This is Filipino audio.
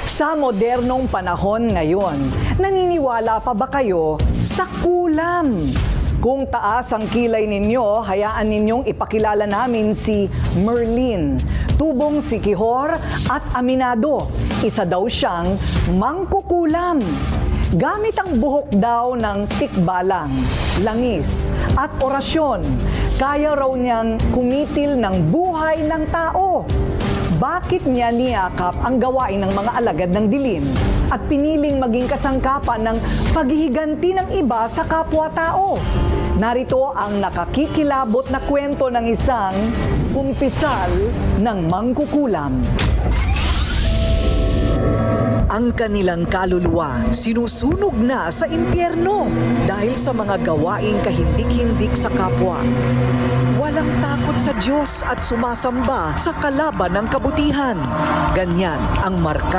Sa modernong panahon ngayon, naniniwala pa ba kayo sa kulam? Kung taas ang kilay ninyo, hayaan ninyong ipakilala namin si Merlin, tubong sikihor at aminado. Isa daw siyang mangkukulam. Gamit ang buhok daw ng tikbalang, langis at orasyon, kaya raw niyang kumitil ng buhay ng tao. Bakit niya niyakap ang gawain ng mga alagad ng dilim at piniling maging kasangkapan ng paghihiganti ng iba sa kapwa-tao? Narito ang nakakikilabot na kwento ng isang kumpisal ng mangkukulam. Ang kanilang kaluluwa sinusunog na sa impyerno dahil sa mga gawaing kahindik-hindik sa kapwa. Walang takot sa Diyos at sumasamba sa kalaban ng kabutihan. Ganyan ang marka